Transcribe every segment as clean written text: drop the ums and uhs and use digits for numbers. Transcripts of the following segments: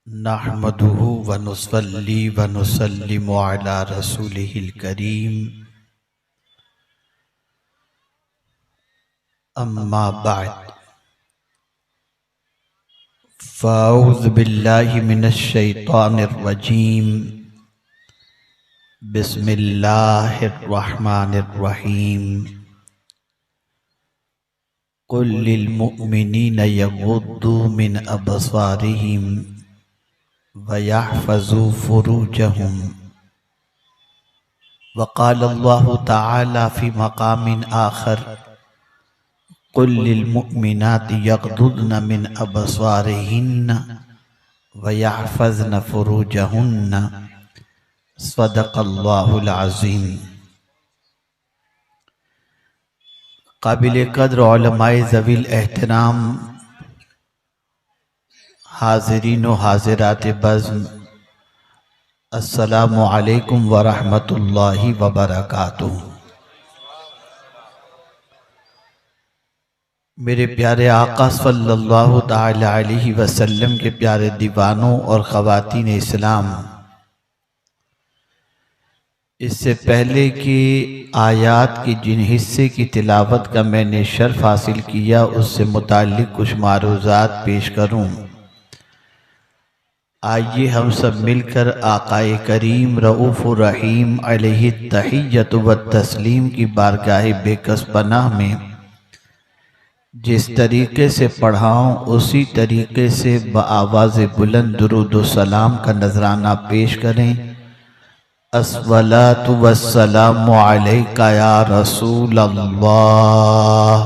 नहमदुहु व नुसल्ली व नुसल्लिमु अला रसूलिहिल करीम अम्मा बाद फ़अऊज़ु बिल्लाहि मिनश शैतानिर रजीम बिस्मिल्लाहिर रहमानिर रहीम कुल लिल मुअ्मिनीना यग़ुद्दू मिन अबसारिहिम व यहफ़ज़ू फ़ुरूजहुम वक़ाल अल्लाहु तआला फ़ी मक़ामिन आख़र कुल लिल मुअ्मिनाति यग़्दुद्न मिन अबसारिहिन्न व यहफ़ज़्न फ़ुरूजहुन्न सदक़ल्लाहुल अज़ीम। काबिल कद्र उलमाए ज़वील एहतराम हाज़रीन व हाज़िरात बज़्म, अस्सलामु अलैकुम व रहमतुल्लाहि व बरकातुहू। मेरे प्यारे आका सल्लल्लाहु ताला अलैहि वसल्लम के प्यारे दीवानों और ख़वातीन इस्लाम, इससे पहले कि आयात की जिन हिस्से की तिलावत का मैंने शर्फ हासिल किया उससे मुताल्लिक़ कुछ मारूज़ात पेश करूं, आइए हम सब मिलकर आकाए करीम रऊफ़ुर रहीम अलैहि तहिय्यतु व तस्लीम की बारगाह बेकस पनाह में जिस तरीके से पढ़ाऊँ उसी तरीके से बआवाज़ बुलंद दुरूद व सलाम का नजराना पेश करें। अस्सलातु वस्सलामु अलैका या रसूल अल्लाह,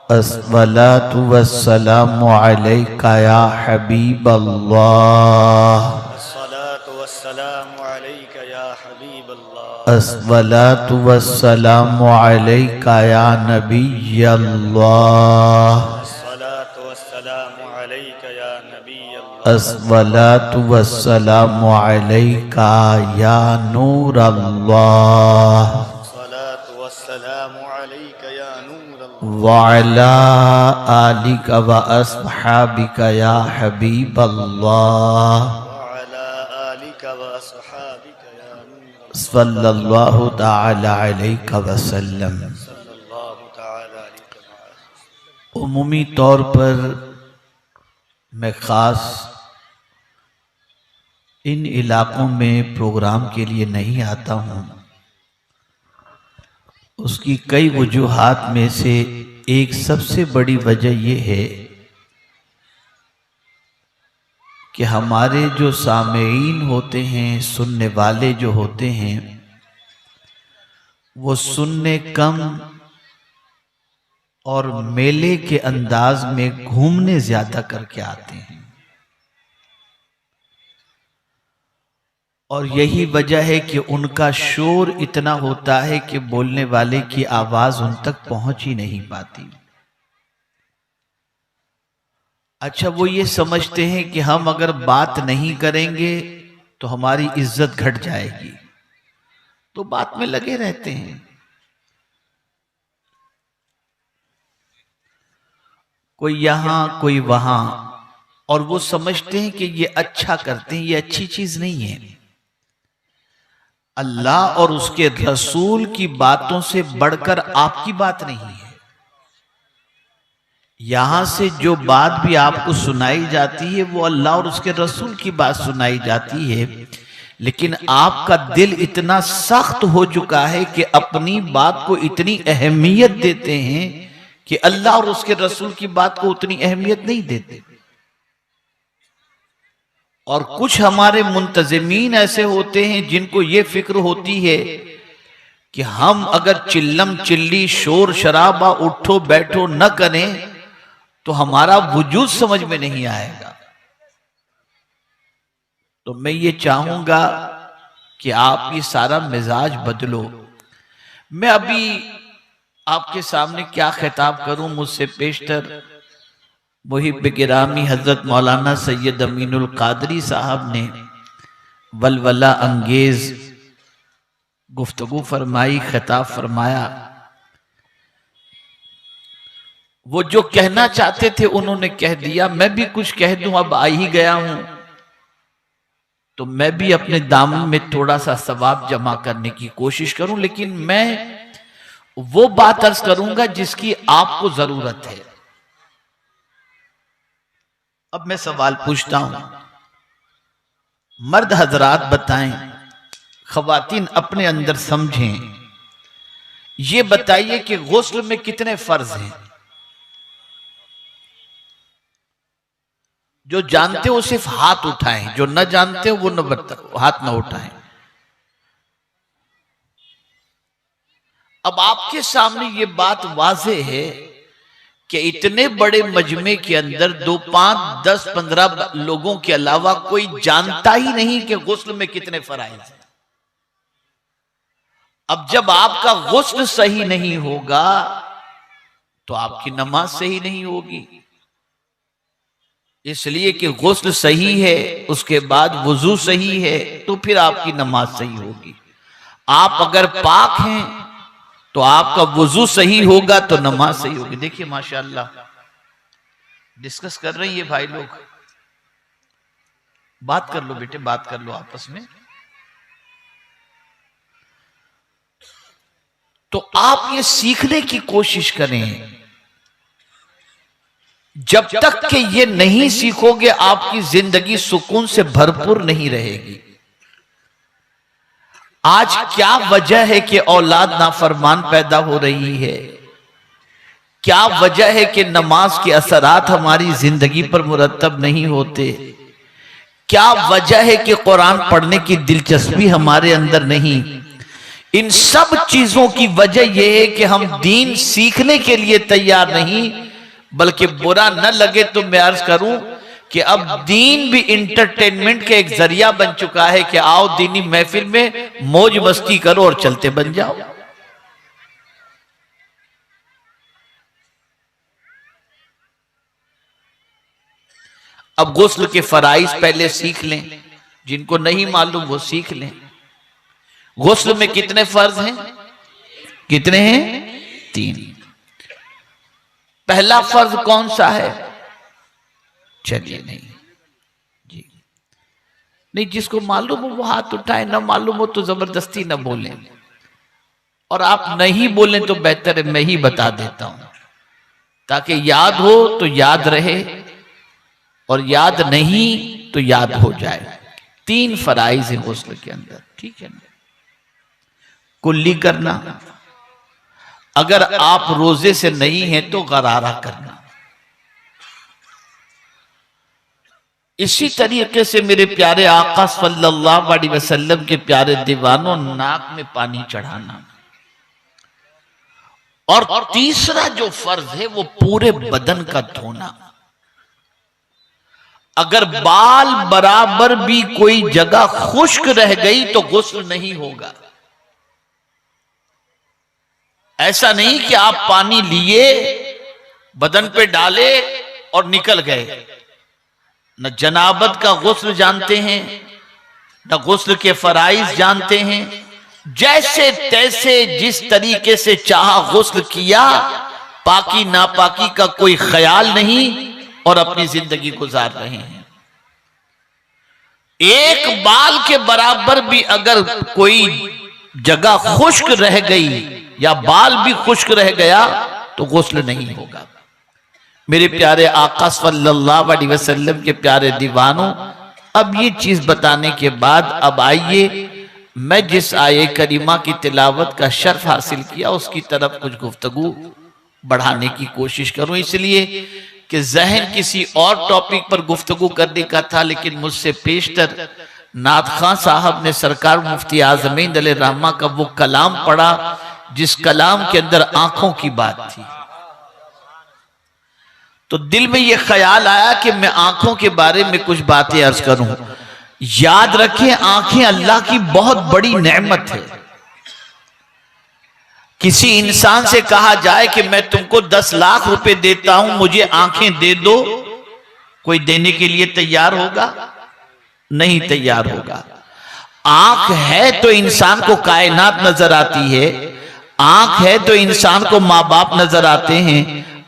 अस्सलातु वस्सलामु अलैका या हबीब अल्लाह, अस्सलातु वस्सलामु अलैका या हबीब अल्लाह, अस्सलातु वस्सलामु अलैका या नबी अल्लाह, अस्सलातु वस्सलामु अलैका या नबी अल्लाह, अस्सलातु वस्सलामु अलैका या नूर अल्लाह, अस्सलातु वस्सलामु अलैका या नूर अल्लाह, वअला आलिका व अस्हाबिका या हबीब अल्लाह, वअला आलिका व अस्हाबिका या नूर अल्लाह, सल्लल्लाहु ताला अलैहि वसल्लम। सल्लल्लाहु तआला अलैहि वसल्लम। उमूमी तौर पर मैं ख़ास इन इलाक़ों में प्रोग्राम के लिए नहीं आता हूँ। उसकी कई वजूहात में से एक सबसे बड़ी वजह यह है कि हमारे जो सामेईन होते हैं, सुनने वाले जो होते हैं, वो सुनने कम और मेले के अंदाज में घूमने ज्यादा करके आते हैं। और यही वजह है कि उनका शोर इतना होता है कि बोलने वाले की आवाज उन तक पहुंच ही नहीं पाती। अच्छा, वो ये समझते हैं कि हम अगर बात नहीं करेंगे तो हमारी इज्जत घट जाएगी, तो बात में लगे रहते हैं। कोई यहां कोई वहां, और वो समझते हैं कि ये अच्छा करते हैं, ये अच्छी चीज नहीं है। अल्लाह और उसके रसूल की बातों से बढ़कर आपकी बात नहीं है। यहां से जो बात भी आपको सुनाई जाती है वो अल्लाह और उसके रसूल की बात सुनाई जाती है, लेकिन आपका दिल इतना सख्त हो चुका है कि अपनी बात को इतनी अहमियत देते हैं कि अल्लाह और उसके रसूल की बात को उतनी अहमियत नहीं देते। और कुछ हमारे मुंतजिमीन ऐसे होते हैं जिनको ये फिक्र होती है कि हम अगर चिल्लम चिल्ली शोर शराबा उठो बैठो न करें तो हमारा वजूद समझ में नहीं आएगा। तो मैं ये चाहूंगा कि आप ये सारा मिजाज बदलो। मैं अभी आपके सामने क्या खिताब करूं, मुझसे पेशतर मुहिब गिरामी हजरत मौलाना सैयद अमीनुल कादरी साहब ने वलवला अंगेज गुफ्तगू फरमाई, खिताब फरमाया। वो जो कहना चाहते थे उन्होंने कह दिया, मैं भी कुछ कह दूं, अब आ ही गया हूं तो मैं भी अपने दामन में थोड़ा सा सवाब जमा करने की कोशिश करूं, लेकिन मैं वो बात अर्ज करूंगा जिसकी आपको जरूरत है। अब मैं सवाल पूछता हूं, मर्द हजरात बताएं, खवातीन अपने अंदर समझें, ये बताइए कि गुस्ल में कितने फर्ज हैं? जो जानते हो सिर्फ हाथ उठाएं, जो न जानते हो वो हाथ न उठाएं। अब आपके सामने ये बात वाज़ेह है कि इतने बड़े मजमे के अंदर 2, 5, 10, 15 लोगों के अलावा कोई जानता ही नहीं कि गुस्ल में कितने फराइज हैं। अब जब आपका गुस्ल सही नहीं होगा तो आपकी नमाज सही नहीं होगी, इसलिए कि गुस्ल सही है, उसके बाद वुजू सही है, तो फिर आपकी नमाज सही होगी। आप अगर पाक हैं तो आपका वुजू सही होगा तो नमाज सही होगी। देखिए माशाअल्लाह डिस्कस कर रही है भाई लोग, बात कर लो बेटे, बात कर लो आपस में। तो आप ये सीखने की कोशिश करें, जब तक कि ये नहीं सीखोगे आपकी जिंदगी सुकून से भरपूर नहीं रहेगी। आज क्या वजह है कि औलाद नाफरमान पैदा हो रही है? क्या वजह है कि नमाज के असरात हमारी जिंदगी पर मुरतब नहीं होते? क्या वजह है कि कुरान पढ़ने की दिलचस्पी हमारे अंदर नहीं? इन सब चीजों की वजह यह है कि हम दीन सीखने के लिए तैयार नहीं, बल्कि बुरा न लगे तो मैं अर्ज करूं कि अब दीन भी इंटरटेनमेंट का एक जरिया बन चुका है कि आओ दीनी महफिल में मौज मस्ती करो और चलते बन जाओ। अब गुस्ल के फराइज पहले सीख लें, जिनको नहीं मालूम वो सीख लें। गुस्ल में कितने फर्ज हैं? कितने हैं? 3। पहला फर्ज कौन सा है? चलिए नहीं जी, नहीं, जिसको मालूम हो वो हाथ उठाए, ना मालूम हो तो जबरदस्ती ना बोलें, और आप नहीं बोलें तो बेहतर है मैं ही बता देता हूं, ताकि याद हो तो याद रहे और याद नहीं तो याद हो जाए। 3 फराइज हैं गुस्ल के अंदर, ठीक है ना? कुल्ली करना, अगर आप रोजे से नहीं हैं तो गरारा करना। इसी तरीके से मेरे प्यारे आका सल्लल्लाहु अलैहि वसल्लम के प्यारे दीवानों, नाक में पानी चढ़ाना। और तीसरा जो फर्ज है वो पूरे बदन का धोना। अगर बाल बराबर भी कोई जगह खुश्क रह गई तो गुस्ल नहीं होगा। ऐसा नहीं कि आप पानी लिए, बदन पे डाले और निकल गए। न जनाबत का गुस्ल जानते हैं, न गुस्ल के फराइज जानते हैं। जैसे तैसे जिस तरीके से चाहा गुस्ल किया, पाकी नापाकी का कोई ख्याल नहीं और अपनी जिंदगी गुजार रहे हैं। एक बाल के बराबर भी अगर कोई जगह खुश्क रह गई या बाल भी खुश्क रह गया तो गुस्ल नहीं होगा। मेरे प्यारे आका सल्लल्लाहु अलैहि वसल्लम के प्यारे दीवानों, अब ये चीज बताने के बाद अब आइए मैं जिस आये करीमा की तिलावत का शर्फ हासिल किया उसकी तरफ कुछ गुफ्तगू बढ़ाने की कोशिश करूं, इसलिए कि जहन किसी और टॉपिक पर गुफ्तगू करने का था, लेकिन मुझसे पेशतर नाथ खां साहब ने सरकार मुफ्ती आजमीन अलैहिर्रहमा का वो कलाम पढ़ा जिस कलाम के अंदर आंखों की बात थी। तो दिल में यह ख्याल आया कि मैं आंखों के बारे में कुछ बातें अर्ज करूं। याद रखें, आंखें अल्लाह की बहुत बड़ी नेमत है। किसी इंसान से कहा जाए कि मैं तुमको 10 लाख रुपए देता हूं, मुझे आंखें दे दो, कोई देने के लिए तैयार होगा? नहीं तैयार होगा। आंख है तो इंसान को कायनात नजर आती है, आंख है तो इंसान को माँ बाप नजर आते हैं,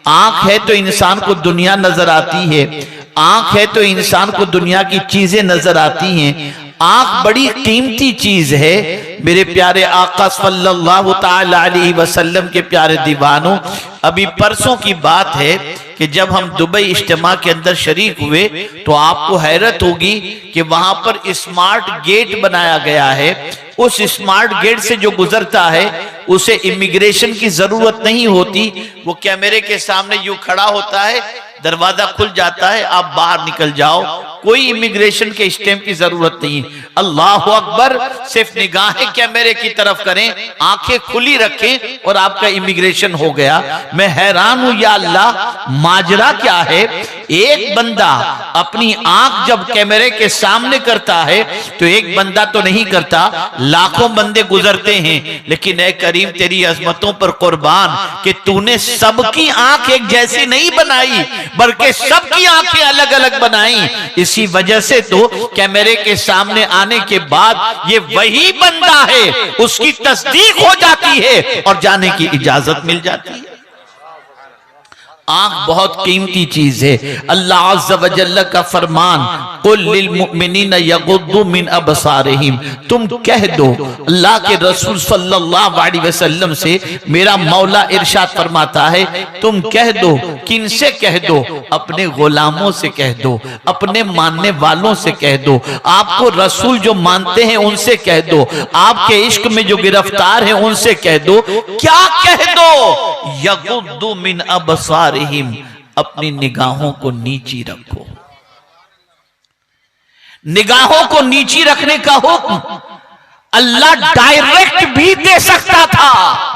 आंख है तो इंसान को दुनिया नजर आती है, आंख है तो इंसान को दुनिया की चीजें नजर आती हैं। आंख बड़ी कीमती चीज है। मेरे प्यारे आका सल्लल्लाहु ताला अलैहि वसल्लम के प्यारे दीवानों, अभी परसों की बात है कि जब हम दुबई इज्तिमा के अंदर शरीक हुए तो आपको हैरत होगी कि वहां पर स्मार्ट गेट बनाया गया है। उस स्मार्ट गेट से जो गुजरता है उसे इमिग्रेशन की जरूरत नहीं होती, वो कैमरे के सामने यूं खड़ा होता है, दरवाजा खुल जाता है, आप बाहर निकल जाओ, कोई इमिग्रेशन के स्टैंप की जरूरत नहीं। अल्लाह अकबर, सिर्फ निगाहें कैमरे की तरफ करें, आंखें खुली रखें और आपका इमिग्रेशन हो गया। मैं हैरान हूं, या अल्लाह माजरा क्या है। एक बंदा अपनी आंख जब कैमरे के सामने करता है तो एक बंदा तो नहीं करता, लाखों बंदे गुजरते हैं। लेकिन ऐ करीम तेरी अजमतों पर कुर्बान कि तूने सबकी आंख एक जैसी नहीं बनाई, बल्कि सबकी आंखें अलग अलग बनाई। इसी वजह से तो कैमरे के सामने आने के बाद ये वही बंदा है, उसकी तस्दीक हो जाती है और जाने की इजाजत मिल जाती है। आंख बहुत कीमती चीज है। अल्लाह अज़्ज़ व जल्ल का फरमान, कुल लिल मुमिनीन यगुद्दू मिन अबसारिहिम, तुम कह दो, अल्लाह के रसूल सल्लल्लाहु अलैहि वसल्लम से मेरा मौला इरशाद फरमाता है, तुम कह दो, किनसे कह दो? अपने गुलामों से कह दो, अपने मानने वालों से कह दो, आपको रसूल जो मानते हैं उनसे कह दो, आपके इश्क में जो गिरफ्तार है उनसे कह दो। क्या कह दो? यगुद्दू मिन अबसारिहिम, अपनी निगाहों को नीची रखो। निगाहों को नीची रखने का हुक्म अल्लाह डायरेक्ट भी दे सकता था,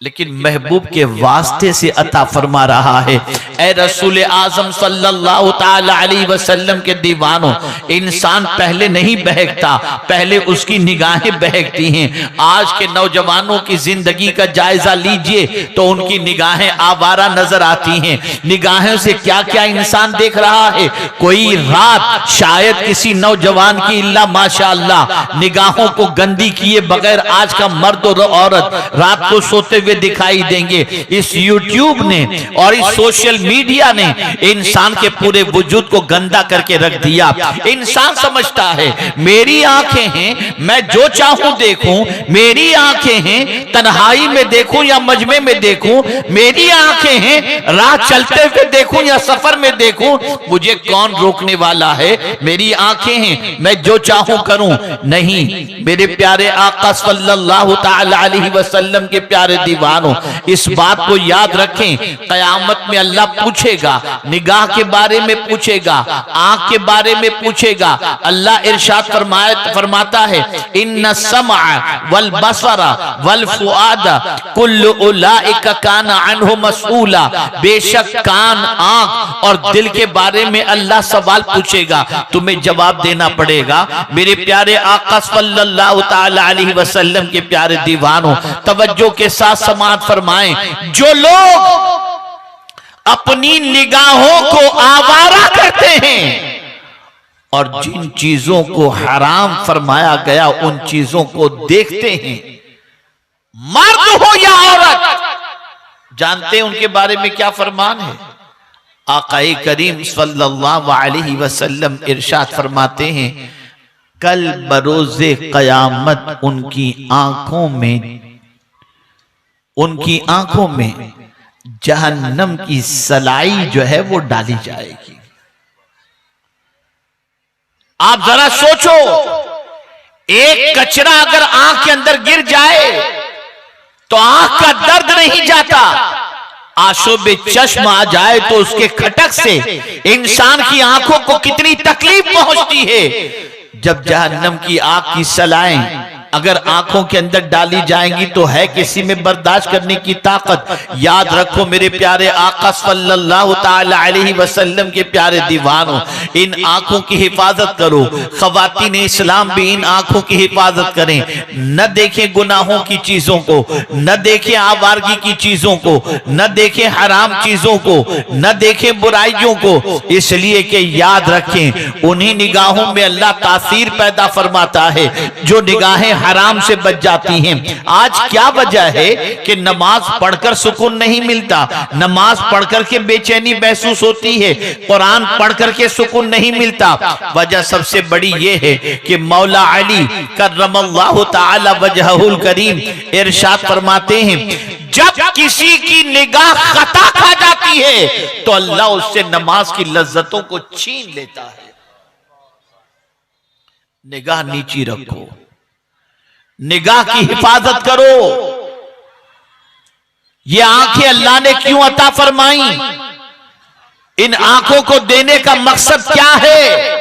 लेकिन महबूब के वास्ते से अता फरमा रहा है। ए रसूल आजम सल्लल्लाहु ताला अलैहि वसल्लम के दीवानों, इंसान पहले नहीं बहकता, पहले उसकी निगाहें बहकती हैं। आज के नौजवानों की जिंदगी का जायजा लीजिए तो उनकी निगाहें आवारा नजर आती हैं। निगाहों से क्या क्या इंसान देख रहा है। कोई रात शायद किसी नौजवान की इल्ला माशाअल्लाह निगाहों को गंदी किए बगैर आज का मर्द और औरत रात को सोते हुए दिखाई देंगे। इस यूट्यूब ने और इस सोशल मीडिया ने इंसान के पूरे वजूद को गंदा करके रख दिया। इंसान समझता है मेरी आंखें हैं, मैं जो चाहूं देखूं, मेरी आंखें हैं, तन्हाई में देखूं या मजमे में देखूं, मेरी आंखें हैं, राह चलते हुए देखूं या सफर में देखूं, मुझे कौन रोकने वाला है। मेरी आंखें हैं, मैं जो चाहूं करूं। नहीं, मेरे प्यारे आका सल्लल्लाहु ताला अलैहि वसल्लम के प्यारे दीवानों, इस बात को याद रखें, कयामत में अल्लाह पूछेगा, निगाह के बारे में पूछेगा, आंख के बारे में पूछेगा। अल्लाह इरशाद फरमाता है, इन्ना समअ वल बसरा वल फुआदा कुल्लु उलाइका काना अन्हु मसऊला, बेशक कान, आंख और दिल के बारे में अल्लाह सवाल पूछेगा, तुम्हें जवाब देना पड़ेगा। मेरे प्यारे आका सल्लल्लाहु ताला अलैहि वसल्लम के प्यारे दीवानों, तवज्जो के साथ समाअत फरमाएं, जो लोग अपनी निगाहों को आवारा करते हैं और जिन चीजों को हराम फरमाया गया उन चीजों को देखते हैं, मर्द हो या औरत, जानते हैं उनके बारे में क्या फरमान है। आकाए करीम सल्लल्लाहु अलैहि वसल्लम इरशाद फरमाते हैं, कल बरोज़े क़यामत उनकी आंखों में जहन्नम की सलाई जो है वो डाली जाएगी। आप जरा सोचो, एक कचरा अगर आंख के अंदर गिर जाए तो आंख का दर्द नहीं जाता, आशोबे चश्म आ जाए तो उसके खटक से इंसान की आंखों को कितनी तकलीफ पहुंचती है। जब जहन्नम की आग की सलाएं अगर आंखों के अंदर डाली जाएंगी तो है किसी में बर्दाश्त करने की ताकत। याद रखो मेरे प्यारे आका सल्लल्लाहु ताला अलैहि वसल्लम के प्यारे दीवानों, इन आंखों की हिफाजत करो। खवातीन इस्लाम भी इन आंखों की हिफाजत करें, न देखें गुनाहों की चीजों को, न देखें आवारगी की चीजों को, न देखें हराम चीजों को, न देखें बुराइयों को, इसलिए कि याद रखें उन्हीं निगाहों में अल्लाह तासीर पैदा फरमाता है जो निगाहें हराम से बच जाती हैं। आज क्या वजह है कि नमाज पढ़कर सुकून नहीं मिलता, नमाज पढ़कर के बेचैनी महसूस होती है, कुरान पढ़कर के सुकून नहीं मिलता। वजह सबसे बड़ी ये है कि मौला अली कर्रमल्लाहु ताला वजहुल करीम इरशाद फरमाते हैं, जब किसी की निगाह खता खा जाती है तो अल्लाह उससे नमाज की लज्जतों को छीन लेता है। निगाह नीची रखो, निगाह की हिफाजत करो। ये आंखें अल्लाह ने क्यों अता फरमाई? इन आंखों को देने का मकसद क्या है?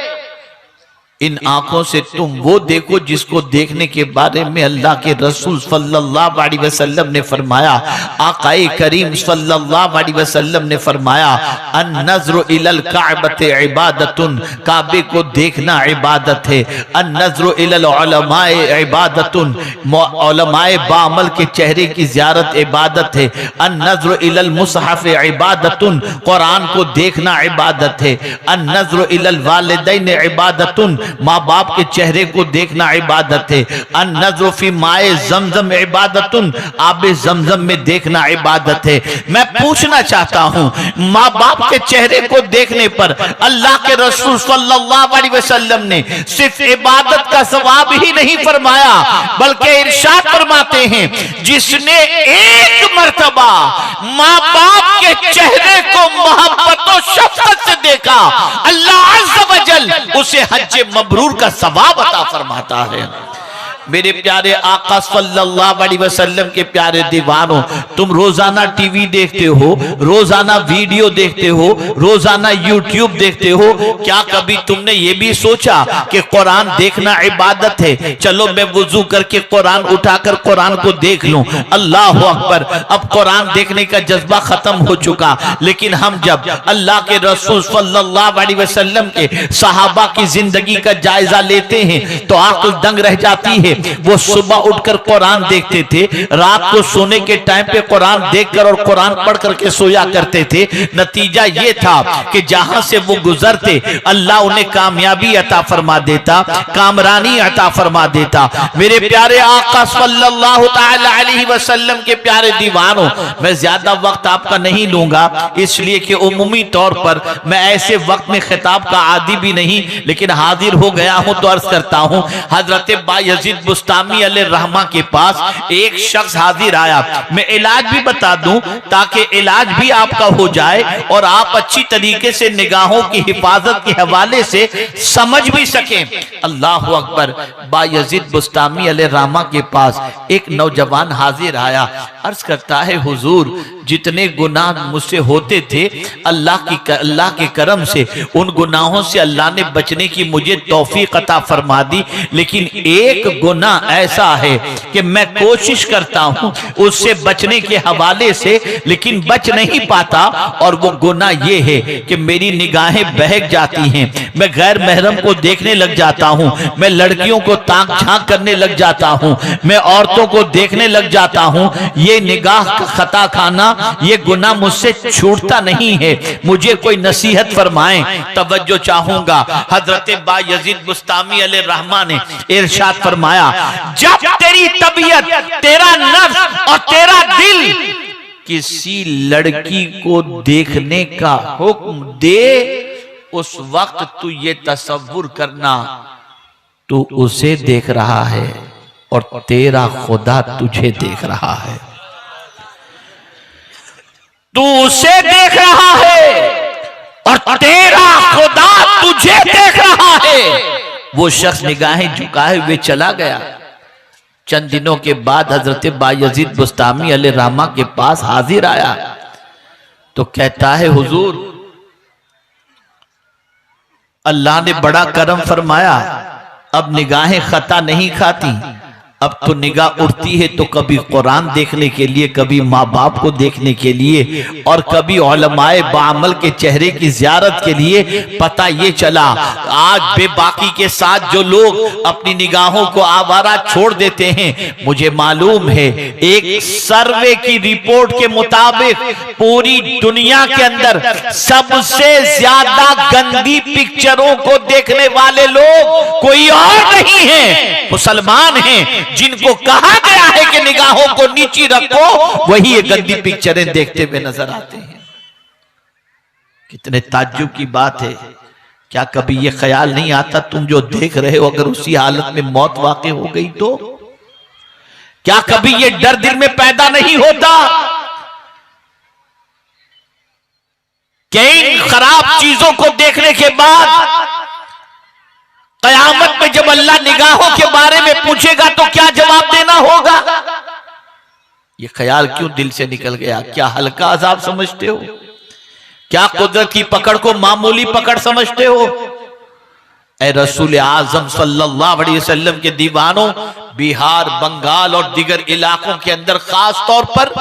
इन आंखों से तुम वो देखो जिसको देखने के बारे में अल्लाह के रसूल सल्लल्लाहु अलैहि वसल्लम ने फरमाया, आकाए करीम सल्लल्लाहु अलैहि वसल्लम ने फरमाया, अन नज़्रु इलल काबते इबादतुन, काबे को देखना इबादत है। अन नज़्रु इलल उलमाए इबादतुन, उलमाए बामल के चेहरे की ज़ियारत इबादत है। अन नज़्रु इलल मुसहफ इबादतुन, कुरान को देखना इबादत है। अन नज़्रु इलल वालिदैन इबादतुन, माँ बाप के चेहरे को देखना इबादत है। अन नज़्र फी माए जमजम इबादतुन, आबे जमजम में देखना इबादत है। मैं पूछना चाहता हूँ, माँ बाप के चेहरे को देखने पर अल्लाह के रसूल सल्लल्लाहु अलैहि वसल्लम ने सिर्फ इबादत का सवाब ही नहीं फरमाया, बल्कि इरशाद फरमाते हैं, जिसने एक मर्तबा माँ बाप के चेहरे को मोहब्बत और शफ़क़त से देखा, अल्लाह अज़्ज़ व जल उसे हज मबरूर का सवाब अता फरमाता है। मेरे प्यारे आका सल्लल्लाहु अलैहि वसल्लम के प्यारे दीवानों, तुम रोजाना टीवी देखते हो, रोजाना वीडियो देखते हो, रोजाना यूट्यूब देखते हो, क्या कभी तुमने ये भी सोचा कि कुरान देखना इबादत है? चलो मैं वुजू करके कुरान उठाकर कुरान को देख लूं, अल्लाह अकबर। अब कुरान देखने का जज्बा खत्म हो चुका, लेकिन हम जब अल्लाह के रसूल सल्लल्लाहु अलैहि वसल्लम के सहाबा की जिंदगी का जायजा लेते हैं तो आंख दंग रह जाती है। वो सुबह उठकर कुरान देखते थे, रात को सोने के टाइम पे कुरान देखकर और कुरान पढ़ करके सोया करते थे। नतीजा ये था कि जहां से वो गुजरते अल्लाह उन्हें कामयाबी अता फरमा देता, कामरानी अता फरमा देता। मेरे प्यारे आका सल्लल्लाहु ताला अलैहि वसल्लम के प्यारे दीवानों, मैं ज्यादा वक्त आपका नहीं लूंगा, इसलिए कि उमूमी तौर पर मैं ऐसे वक्त में खिताब का आदी भी नहीं, लेकिन हाजिर हो गया हूं तो अर्ज करता हूं। हजरत बायजीद बुस्तामी अलैहिर्रहमा के पास एक शख्स हाजिर आया। मैं इलाज भी बता दूं ताकि इलाज भी आपका हो जाए और आप अच्छी तरीके से निगाहों की हिफाजत के हवाले से समझ भी सकें। अल्लाह अकबर। बायजीद बुस्तामी अलैहिर्रहमा के पास एक नौजवान हाजिर आया, अर्ज करता है, हुजूर जितने गुनाह मुझसे होते थे अल्लाह के करम से उन गुनाहों से अल्लाह ने बचने की मुझे तौफीक अता फरमा दी, लेकिन एक गुनाह ऐसा है कि मैं कोशिश करता हूं उससे बचने के हवाले से, लेकिन बच नहीं पाता। और वो गुनाह ये है कि मेरी निगाहें बहक जाती हैं, मैं गैर महरम को देखने लग जाता हूं, मैं लड़कियों को ताक झांक करने लग जाता हूं, मैं औरतों को देखने लग जाता हूं। ये निगाह का खता खाना, ये गुनाह मुझसे छूटता नहीं है, मुझे कोई नसीहत फरमाएं। तवज्जो चाहूंगा, हजरत बायजीद बुस्तामी अलैहिर्रहमा ने इरशाद फरमाया, जब तेरी तबीयत, तेरा नफ्स और तेरा दिल किसी लड़की को देखने का हुक्म दे, उस वक्त तू ये तसव्वुर करना तू उसे देख रहा है और तेरा खुदा तुझे देख रहा है। तू उसे देख रहा है और तेरा खुदा तुझे देख रहा है। वो शख्स निगाहें झुकाए हुए चला गया। चंद दिनों के बाद हजरत बायजीद बुस्तामी अलैहिर्रहमा के पास हाजिर आया तो कहता है, हुजूर अल्लाह ने बड़ा करम फरमाया, अब निगाहें खता नहीं खाती, अब तो निगाह उठती है तो कभी कुरान देखने के लिए, कभी माँ बाप को देखने के लिए और कभी उलमाए बामल के चेहरे की जियारत के लिए। पता ये चला आज बेबाकी के साथ जो लोग अपनी निगाहों को आवारा छोड़ देते हैं, मुझे मालूम है एक सर्वे की रिपोर्ट के मुताबिक पूरी दुनिया के अंदर सबसे ज्यादा गंदी पिक्चरों को देखने वाले लोग कोई और नहीं है, मुसलमान हैं। जिनको कहा गया है कि निगाहों को नीची रखो, वही ये गंदी पिक्चरें देखते हुए नजर आते हैं। कितने ताज्जुब की बात है। क्या कभी ये ख्याल नहीं आता तुम जो देख रहे हो अगर उसी हालत में मौत वाक़ई हो गई तो? क्या कभी ये डर दिल में पैदा नहीं होता कि इन खराब चीजों को देखने के बाद कयामत में जब अल्लाह निगाहों के बारे में पूछेगा तो क्या जवाब देना होगा? ये ख्याल क्यों दिल से निकल गया? क्या हल्का अजाब समझते हो? क्या कुदरत की पकड़ को मामूली पकड़ समझते हो? ए रसूल आजम सल्लल्लाहु अलैहि वसल्लम के दीवानों, बिहार, बंगाल और दीगर इलाकों के अंदर खास तौर पर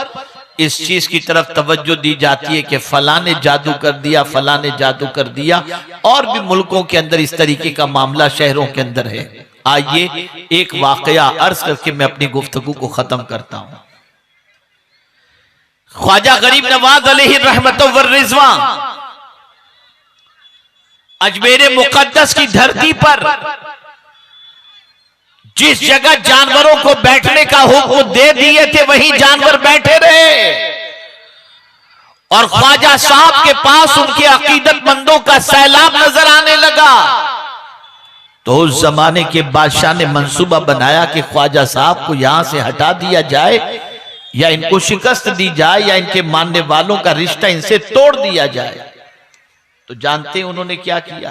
इस चीज की तरफ तवज्जो दी जाती है कि फलां ने जादू कर दिया, फलां ने जादू कर दिया। और भी मुल्कों के अंदर इस तरीके का मामला शहरों के अंदर है। आइए एक वाकया अर्ज करके मैं अपनी गुफ्तगू को खत्म करता हूं। ख्वाजा गरीब नवाज अलैहि रहमत व रिजवान अजमेर मुकद्दस की धरती पर जिस जगह जानवरों को बैठने का हुक्म दे दिए थे वहीं जानवर बैठे रहे। और ख्वाजा साहब के पास उनके अकीदतमंदों का सैलाब नजर आने लगा। तो उस जमाने के बादशाह ने मंसूबा बनाया कि ख्वाजा साहब को यहां से हटा दिया जाए या इनको शिकस्त दी जाए या इनके मानने वालों का रिश्ता इनसे तोड़ दिया जाए। तो जानते हैं उन्होंने क्या किया?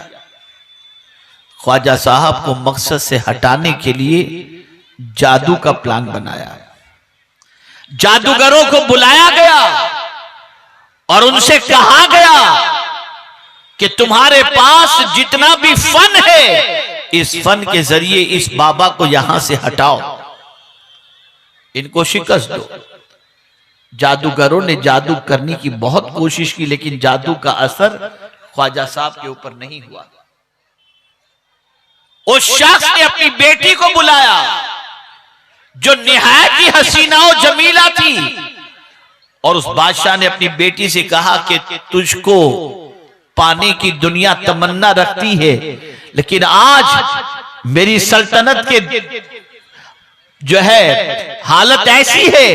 ख्वाजा साहब को मकसद से हटाने के लिए जादू का प्लान बनाया। जादूगरों को बुलाया गया और उनसे कहा गया कि तुम्हारे पास जितना भी फन है इस फन के जरिए इस बाबा को यहां से हटाओ, इनको शिकस्त दो। जादूगरों ने जादू करने की बहुत कोशिश की लेकिन जादू का असर ख्वाजा साहब के ऊपर नहीं हुआ। उस शख्स ने अपनी बेटी को बुलाया जो निहायत ही हसीना और जमीला थी और उस बादशाह ने अपनी बेटी से कहा कि तुझको पाने की दुनिया तमन्ना रखती है लेकिन आज मेरी सल्तनत के जो है हालत ऐसी है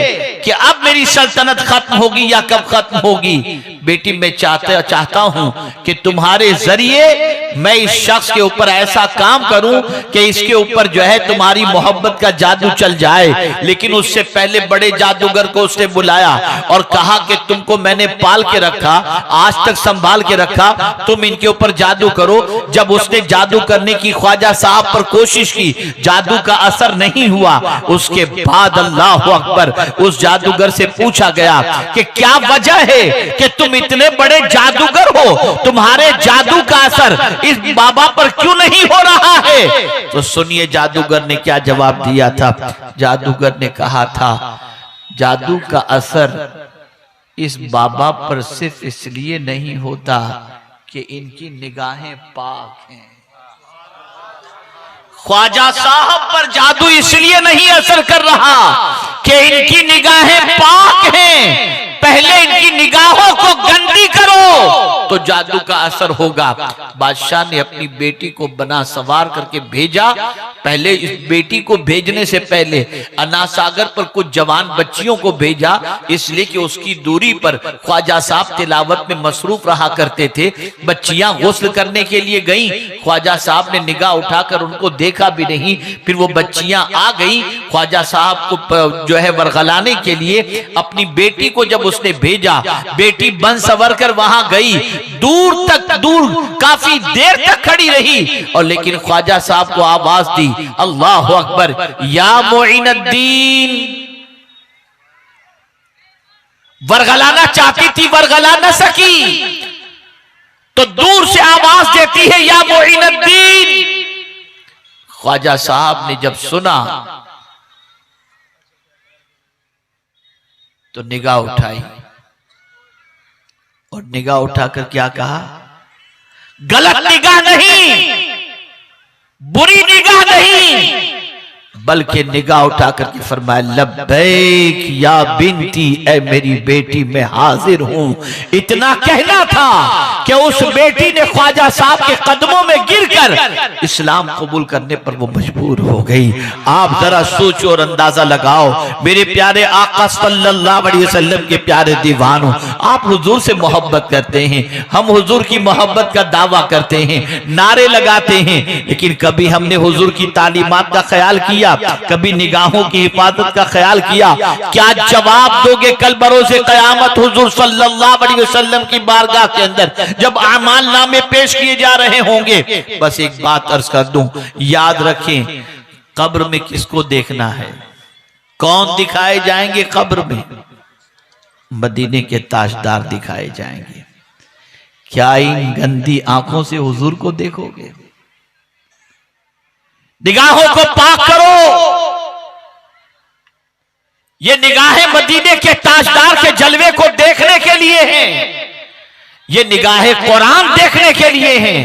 कि अब मेरी सल्तनत खत्म होगी या कब खत्म होगी। बेटी मैं चाहता हूं कि तुम्हारे जरिए मैं इस शख्स के ऊपर ऐसा काम करूं कि इसके ऊपर जो है तुम्हारी मोहब्बत का जादू चल जाए। लेकिन उससे पहले बड़े जादूगर को उसने बुलाया और कहा कि तुमको मैंने पाल के रखा, आज तक संभाल के रखा, तुम इनके ऊपर जादू करो। जब उसने जादू करने की ख्वाजा साहब पर कोशिश की, जादू का असर नहीं हुआ। उसके बाद अल्लाह अकबर उस जादूगर से पूछा गया कि क्या वजह है कि तुम इतने बड़े जादूगर हो, तुम्हारे जादू का असर इस बाबा पर क्यों नहीं हो रहा है? तो सुनिए जादूगर ने क्या जवाब दिया था। जादूगर ने कहा था जादू का असर इस बाबा पर सिर्फ इसलिए नहीं होता कि इनकी निगाहें पाक हैं। ख्वाजा साहब पर जादू इसलिए नहीं असर कर रहा कि इनकी निगाहें पाक हैं। पहले इनकी निगाहों को गंदी करो तो जादू का असर होगा। बादशाह ने अपनी बेटी को बना सवार करके भेजा। पहले इस बेटी को भेजने से पहले अनासागर पर कुछ जवान बच्चियों को भेजा, इसलिए कि उसकी दूरी पर ख्वाजा साहब तिलावत में मसरूफ रहा करते थे। बच्चियां गुस्ल करने के लिए गईं, ख्वाजा साहब ने निगाह उठाकर उनको देखा भी नहीं। फिर वो बच्चियां आ गईं, ख्वाजा साहब को जो है वरगलाने के लिए अपनी बेटी को जब उसने भेजा, बेटी बन सवर कर वहां गई, दूर काफी देर तक खड़ी रही और लेकिन ख्वाजा साहब को आवाज दी, अल्लाह अकबर, या मोइनुद्दीन। वरगलाना चाहती थी, वरगला न सकी, तो दूर से आवाज देती है, या मोइनुद्दीन। ख्वाजा साहब ने जब सुना तो निगाह उठाई और निगाह उठाकर क्या कहा, गलत निगाह नहीं, बुरी निगाह नहीं, बल्कि निगाह उठा करके फरमाया लब्बैक या बिनती, ऐ मेरी बेटी मैं हाजिर हूं। इतना कहना था कि उस बेटी ने ख्वाजा साहब के कदमों में गिरकर इस्लाम कबूल करने पर वो मजबूर हो गई। आप जरा सोचो और अंदाजा लगाओ मेरे प्यारे आका सल्लल्लाहु अलैहि वसल्लम के प्यारे दीवानों, आप हुजूर से मोहब्बत करते हैं, हम हुजूर की मोहब्बत का दावा करते हैं, नारे लगाते हैं, लेकिन कभी हमने हुजूर की तालीमात का ख्याल किया? कभी निगाहों की हिफाजत का ख्याल किया? क्या जवाब दोगे कल बरोज़े क़यामत हुजूर सल्लल्लाहु अलैहि वसल्लम की बारगाह के अंदर जब आमाल नामे पेश किए जा रहे होंगे? बस एक बात अर्ज कर दूं, याद रखें, कब्र में किसको देखना है? कौन दिखाए जाएंगे कब्र में? मदीने के ताजदार दिखाए जाएंगे। क्या इन गंदी आंखों से हुजूर को देखोगे? निगाहों को पाक करो। ये निगाहें मदीने के ताजदार के जलवे को देखने के लिए हैं। ये निगाहें कुरान देखने के लिए हैं।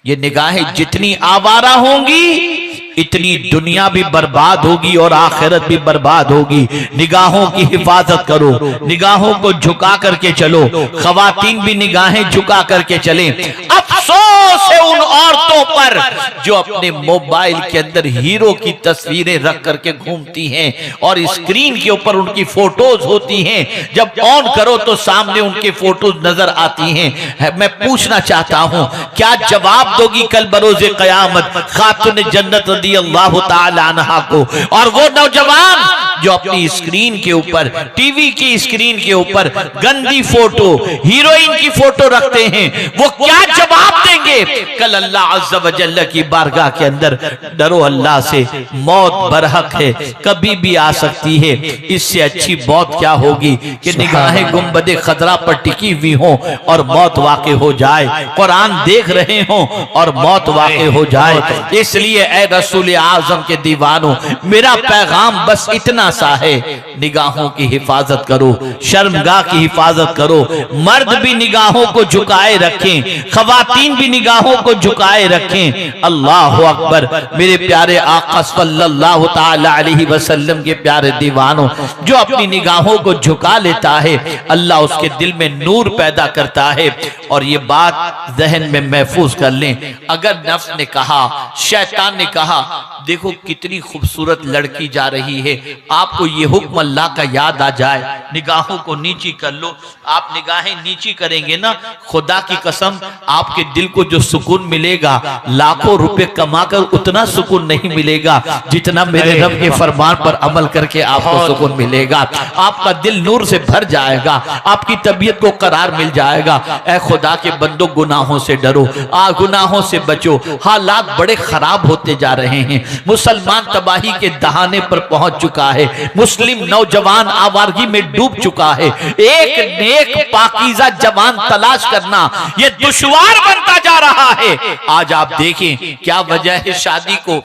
ये निगाहें जितनी आवारा होंगी इतनी दुनिया भी बर्बाद होगी और आखिरत भी बर्बाद होगी। निगाहों की हिफाजत करो, निगाहों को झुका करके चलो। खवातीन भी निगाहें झुका करके चलें। अफसोस है उन औरतों पर जो अपने मोबाइल के अंदर हीरो की तस्वीरें रख करके घूमती हैं और स्क्रीन के ऊपर उनकी फोटोज होती हैं। जब ऑन करो तो सामने उनके फोटोज नजर आती हैं। मैं पूछना चाहता हूं, क्या जवाब दोगी कल बरोज़े क़यामत खातून जन्नत रज़ियल्लाहु ताला अन्हा को? और वो नौजवान जो अपनी स्क्रीन के ऊपर, टीवी की स्क्रीन के ऊपर गंदी फोटो, हीरोइन की फोटो रखते हैं, वो क्या जवाब देंगे कल अल्लाह अज़्ज़ा व जल्ल की बारगाह के अंदर? डरो अल्लाह से, मौत बरहक है, कभी भी आ सकती है। इससे अच्छी मौत क्या होगी कि निगाहें गुंबदे खतरा पर टिकी हुई हों और मौत वाक़े हो जाए, कुरान देख रहे हों और मौत वाक़े हो जाए। इसलिए ऐ रसूल आज़म के दीवानों, मेरा पैगाम बस इतना सा है, निगाहों की हिफाजत करो, शर्मगाह की हिफाजत करो। मर्द भी निगाहों को झुकाए रखें, खवातीन भी निगाहों को झुकाए रखें। अल्लाह अकबर। मेरे प्यारे आका सल्लल्लाहु ताला अलैहि वसल्लम के प्यारे दीवानों, जो अपनी निगाहों को झुका लेता है अल्लाह उसके दिल में नूर पैदा करता है। और ये बात जहन में महफूज कर लें, अगर नफ्स ने कहा, शैतान ने कहा, देखो कितनी खूबसूरत लड़की जा रही है, आपको ये हुक्म अल्लाह का याद आ जाए, निगाहों को नीची कर लो। आप निगाहें नीची करेंगे ना, खुदा की कसम आपके दिल को जो सुकून मिलेगा, लाखों रुपए कमाकर उतना सुकून नहीं मिलेगा जितना मेरे रब के फरमान पर अमल करके आपको सुकून मिलेगा। आपका दिल नूर से भर जाएगा, आपकी तबीयत को करार मिल जाएगा। ऐ खुदा के बंदो, गुनाहों से डरो, गुनाहों से बचो। हालात बड़े खराब होते जा रहे हैं। मुसलमान तबाही के दहाने पर पहुंच चुका है। मुस्लिम नौजवान आवारगी में डूब चुका है। एक नेक पाकीज़ा जवान तलाश करना यह दुश्वार बनता जा रहा है। आज आप देखें क्या वजह है शादी को।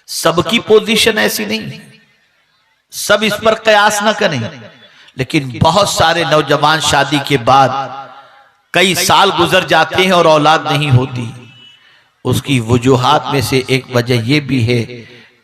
सबकी पोजीशन ऐसी नहीं, सब इस पर कयास न करें, लेकिन बहुत सारे नौजवान शादी के बाद कई साल गुजर जाते हैं और औलाद नहीं होती। उसकी वजूहात में से एक वजह यह भी है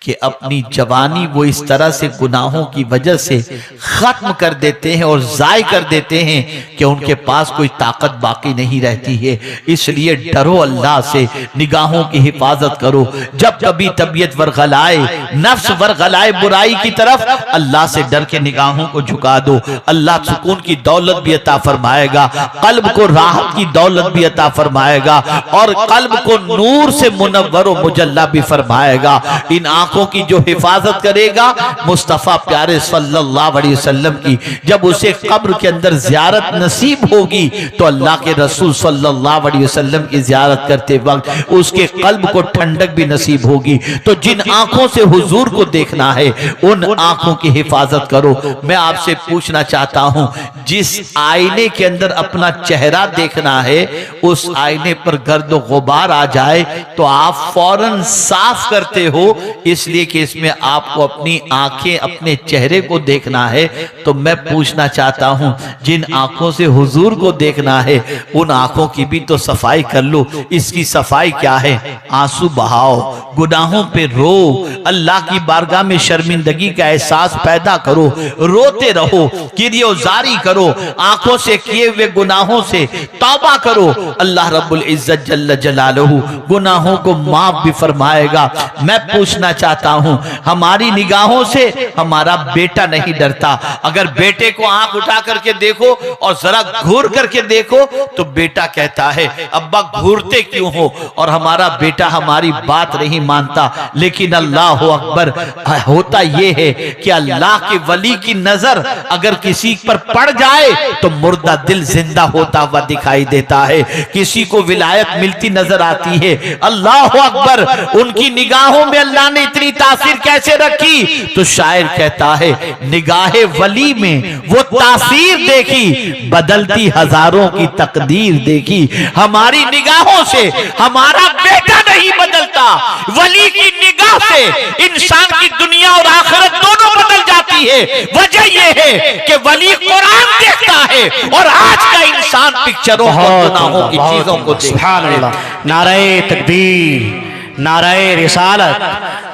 कि अपनी जवानी वो इस तरह से गुनाहों की वजह से खत्म कर देते हैं और जाय कर देते हैं कि उनके पास कोई ताकत बाकी नहीं रहती है। इसलिए डरो अल्लाह से, निगाहों की हिफाजत करो। जब कभी तबीयत वर्गलाए, नफ्स वर्गलाए बुराई की तरफ, अल्लाह से डर के निगाहों को झुका दो। अल्लाह सुकून की दौलत भी अता फरमाएगा, कल्ब को राहत की दौलत भी अता फरमाएगा और कल्ब को नूर से मुनव्वर व मुजल्ला भी फरमाएगा। इन की जो हिफाजत करेगा मुस्तफा प्यारे सल्लल्लाहु अलैहि वसल्लम की, जब उसे कब्र के अंदर जियारत नसीब होगी तो अल्लाह के रसूल सल्लल्लाहु अलैहि वसल्लम की जियारत करते वक्त उसके कल्ब को ठंडक भी नसीब होगी। तो जिन आंखों से हुजूर को देखना है उन आंखों की हिफाजत करो। मैं आपसे पूछना चाहता हूं, जिस आईने के अंदर अपना चेहरा देखना है उस आईने पर गर्द गुबार आ जाए तो आप फौरन साफ करते हो, इस इसलिए कि इसमें आपको अपनी आंखें अपने चेहरे को देखना है। तो मैं पूछना चाहता हूं, जिन आंखों से हुजूर को देखना है उन आंखों की भी तो सफाई कर लो। इसकी सफाई क्या है? आंसू बहाओ, गुनाहों पे रो, अल्लाह की बारगाह में शर्मिंदगी का एहसास पैदा करो, रोते रहो, किरियोजारी करो, आंखों से किए हुए गुनाहों से तौबा करो। अल्लाह रब्बुल इज्जत जल्ल जलालहू गुनाहों को माफ भी फरमाएगा। मैं पूछना चाहता हूं, हमारी निगाहों से हमारा बेटा नहीं डरता। अगर बेटे को आंख उठा करके देखो और जरा घूर करके देखो तो बेटा कहता है अब्बा घूरते क्यों हो, और हमारा बेटा हमारी बात नहीं मानता। लेकिन अल्लाह अकबर, होता यह है कि अल्लाह के वली की नजर अगर किसी पर पड़ जाए तो मुर्दा दिल जिंदा होता हुआ दिखाई देता है, किसी को विलायत मिलती नजर आती है। अल्लाह अकबर, उनकी निगाहों में अल्लाह ने इतनी तासीर कैसे रखी? तो शायर कहता है निगाहे वली में वो तासीर देखी, बदलती हजारों की तकदीर देखी। हमारी निगाहों से हमारा बेटा नहीं बदलता, वली की निगाह से इंसान की दुनिया और आखिरत दोनों बदल जाती है। वजह यह है कि वली कुरान देखता है और आज का इंसान पिक्चरों और गुनाहों की चीजों को देखता है। नारे तकबीर, नारे रिसालत,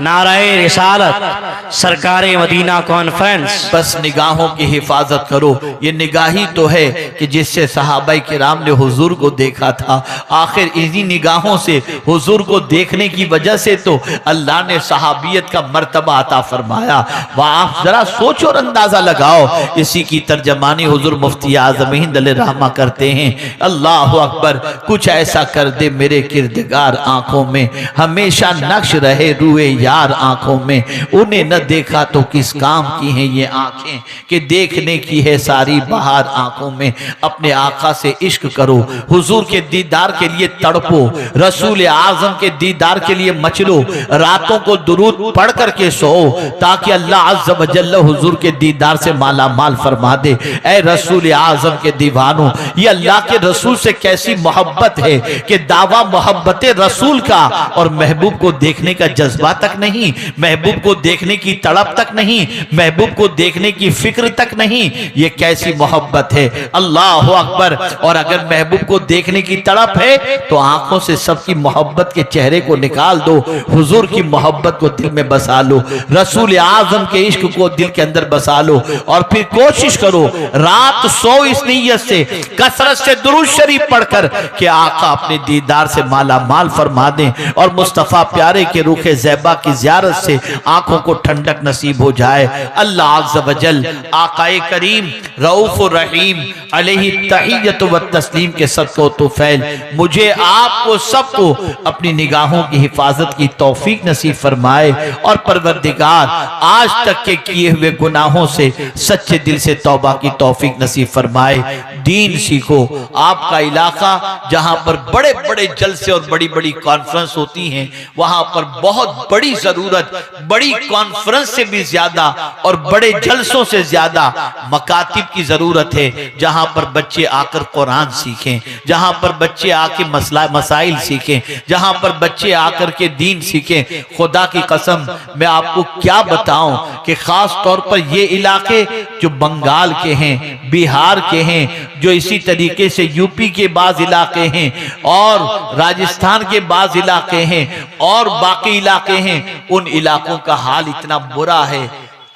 नारे रिसालत, सरकारे मदीना कॉन्फ्रेंस। बस निगाहों की हिफाजत करो। ये निगाही तो है कि जिससे सहाबाई किराम ने हुजूर को देखा था। आखिर इन्हीं निगाहों से हुजूर को देखने की वजह से तो अल्लाह ने सहाबियत का मर्तबा अता फरमाया। वह आप जरा सोचो और अंदाजा लगाओ। इसी की तर्जमानी हुजूर मुफ्ती आज़म हिंद रहमा करते हैं, अल्लाह अकबर, कुछ ऐसा कर दे मेरे किरदगार आंखों में, हमेशा नक्श रहे रूए यार आंखों में। उन्हें न देखा तो किस काम की हैं ये आंखें कि देखने की है सारी बहार आंखों में। अपने आका से इश्क करो, हुजूर के दीदार के लिए तड़पो, रसूल आजम के दीदार के लिए मचलो, रातों को दुरूद पढ़ करके सो, ताकि अल्लाह अज़्ज़ व जल्ल हुजूर के दीदार से माला माल फरमा दे। ऐ रसूल आजम के दीवानों, ये अल्लाह के रसूल से कैसी मोहब्बत है कि दावा मोहब्बत रसूल का और महबूब को देखने का जज्बा तक नहीं, महबूब को देखने की तड़प तक नहीं, महबूब को देखने की फिक्र तक नहीं। ये कैसी मोहब्बत है, अल्लाह अकबर। और अगर महबूब को देखने की तड़प है तो आंखों से सबकी मोहब्बत के चेहरे को निकाल दो, हुजूर की मोहब्बत को दिल में बसा लो, रसूल आजम के इश्क को दिल के अंदर बसा लो। और फिर कोशिश करो रात सो इस नीयत से, कसरत से दुरूद शरीफ पढ़कर कि आका अपने दीदार से माला माल फरमा दें और मुस्तफा प्यारे के रूखे ज़ैबा की ज़ियारत से आंखों को ठंडक नसीब हो जाए। अल्लाह अज़्ज़ व जल आकाए करीम रऊफ़ रहीम अलैहि तहियत व तस्लीम के सदक़े तो फैल मुझे आपको सबको अपनी निगाहों की हिफाजत की तौफीक नसीब फरमाए। और परवरदिगार आज तक के किए हुए गुनाहों से सच्चे दिल से तौबा की तौफीक नसीब फरमाए। दीन सीखो। आपका इलाका जहां पर बड़े बड़े जलसे और बड़ी बड़ी कॉन्फ्रेंस होती हैं, वहां पर बहुत बड़ी जरूरत, बड़ी कॉन्फ्रेंस से भी ज्यादा और बड़े जलसों से ज्यादा मकातिब की जरूरत है, जहां पर बच्चे आकर कुरान सीखें, जहां पर बच्चे आके मसाइल सीखें, जहां पर बच्चे आकर के दीन सीखें। खुदा की कसम मैं आपको क्या बताऊं कि खास तौर पर ये इलाके जो बंगाल के हैं, बिहार के हैं, जो इसी तरीके से यूपी के बाज इलाके हैं और राजस्थान के बाज इलाके हैं और बाकी इलाके हैं, उन इलाकों का हाल इतना बुरा है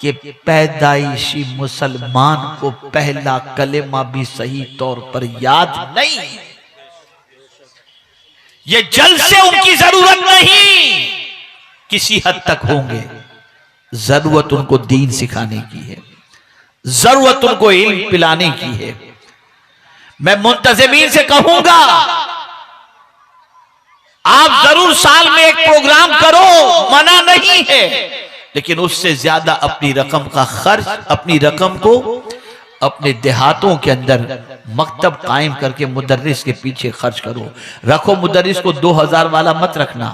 कि पैदाइशी मुसलमान को पहला कलेमा भी सही तौर पर याद नहीं। ये जलसे उनकी जरूरत नहीं, किसी हद तक होंगे। जरूरत उनको दीन सिखाने की है, जरूरत उनको इल्म पिलाने की है। मैं मुंतजिमीन से कहूंगा आप जरूर साल में एक प्रोग्राम करो, मना नहीं है, लेकिन उससे ज्यादा अपनी रकम का खर्च, अपनी रकम को अपने देहातों के अंदर मकतब कायम करके मुदर्रिस के पीछे खर्च करो। रखो मुदर्रिस को 2000 वाला मत रखना,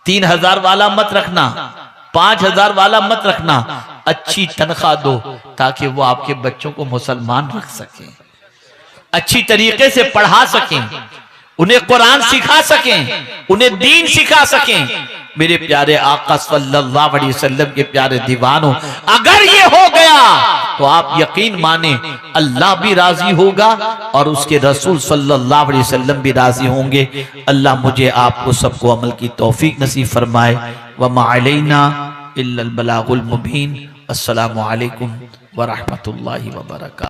3000 वाला मत रखना, 5000 वाला मत रखना। अच्छी तनख्वाह दो ताकि वो आपके बच्चों को मुसलमान रख सकें, अच्छी तरीके से पढ़ा सकें, उन्हें कुरान सिखा सकें, उन्हें दीन सिखा सकें। मेरे प्यारे आका सल्लल्लाहु अलैहि वसल्लम के प्यारे दीवानों, अगर ये हो गया तो आप यकीन माने अल्लाह भी राजी होगा और उसके रसूल सल्लल्लाहु अलैहि वसल्लम भी राजी होंगे। अल्लाह मुझे आपको सबको अमल की तौफीक नसीब फरमाए। व मा अलैना इल्लल बलागुल मुबीन। अस्सलामु अलैकुम व रहमतुल्लाहि व बरकातहू।